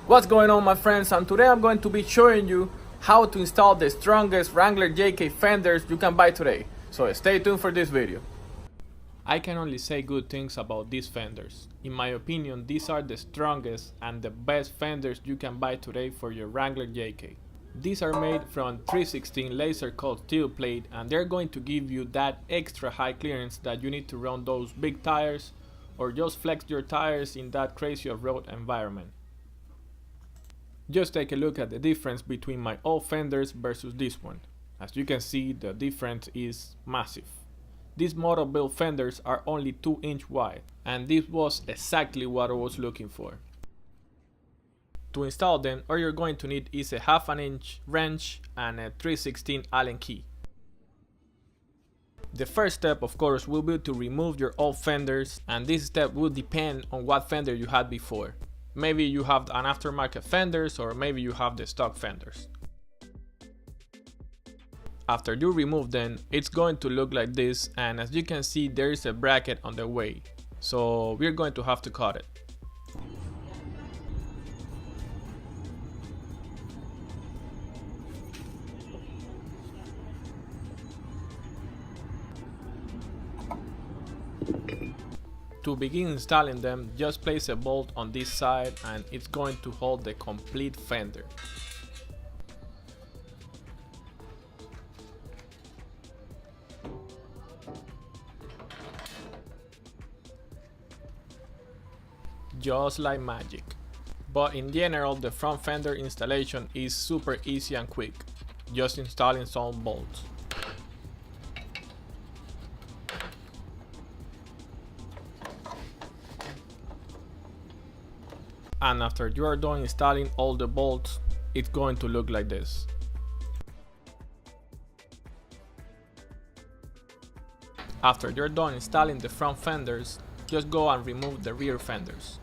What's going on, my friends? And today I'm going to be showing you how to install the strongest Wrangler JK fenders you can buy today. So stay tuned for this video. I can only say good things about these fenders. In my opinion, these are the strongest and the best fenders you can buy today for your Wrangler JK. These are made from 316 laser cut steel plate, and they're going to give you that extra high clearance that you need to run those big tires or just flex your tires in that crazy off-road environment. Just take a look at the difference between my old fenders versus this one. As you can see, the difference is massive. These Motobilt fenders are only 2 inch wide, and this was exactly what I was looking for. To install them, all you're going to need is a 1/2 inch wrench and a 316 Allen key. The first step, of course, will be to remove your old fenders, and this step will depend on what fender you had before. Maybe you have an aftermarket fenders, or maybe you have the stock fenders. After you remove them, it's going to look like this, and as you can see, there is a bracket on the way, so we're going to have to cut it. To begin installing them, just place a bolt on this side and it's going to hold the complete fender. Just like magic. But in general, the front fender installation is super easy and quick, just installing some bolts. And after you are done installing all the bolts, it's going to look like this. After you're done installing the front fenders, just go and remove the rear fenders.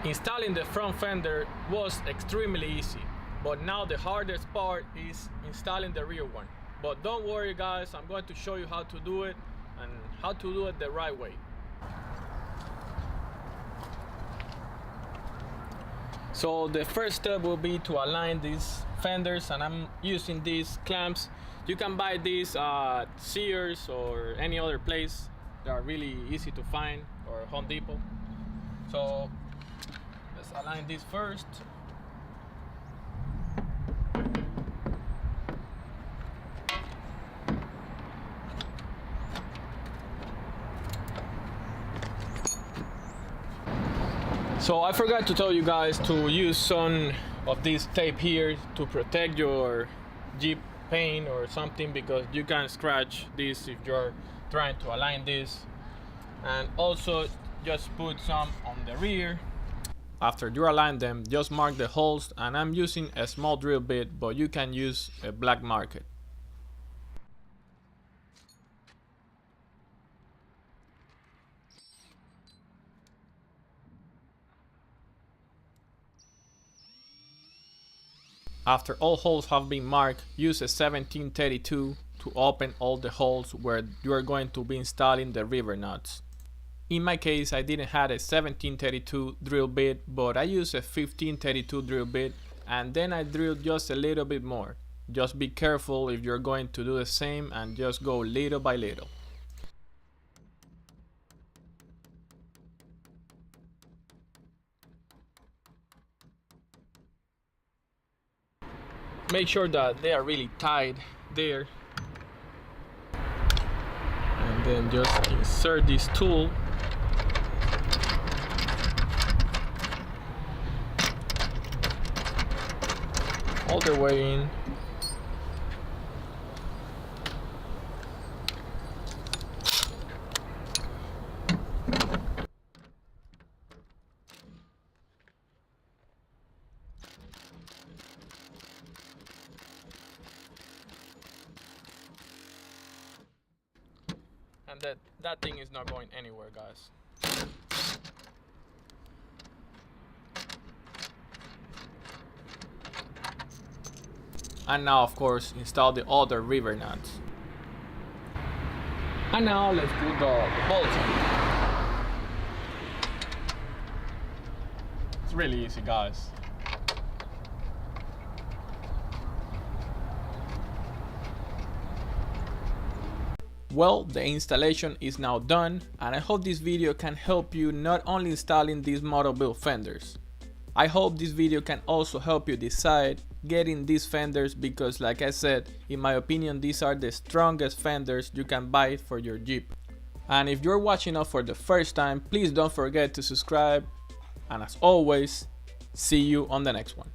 Installing the front fender was extremely easy, but now the hardest part is installing the rear one. But don't worry guys, I'm going to show you how to do it and how to do it the right way. So the first step will be to align these fenders, and I'm using these clamps. You can buy these at Sears or any other place. They are really easy to find, or Home Depot. So let's align this first. So I forgot to tell you guys to use some of this tape here to protect your Jeep paint or something, because you can scratch this if you're trying to align this. And also just put some on the rear. After you align them, just mark the holes, and I'm using a small drill bit, but you can use a black market. After all holes have been marked, use a 1732 to open all the holes where you are going to be installing the river nuts. In my case, I didn't have a 1732 drill bit, but I used a 1532 drill bit, and then I drilled just a little bit more. Just be careful if you're going to do the same, and just go little by little. Make sure that they are really tight there, and then just insert this tool all the way in. And that thing is not going anywhere, guys. And now, of course, install the other river nuts. And now let's put the bolts on. It's really easy, guys. Well, the installation is now done, and I hope this video can help you not only installing these Motobilt fenders. I hope this video can also help you decide getting these fenders, because like I said, in my opinion, these are the strongest fenders you can buy for your Jeep. And if you're watching us for the first time, please don't forget to subscribe, and as always, see you on the next one.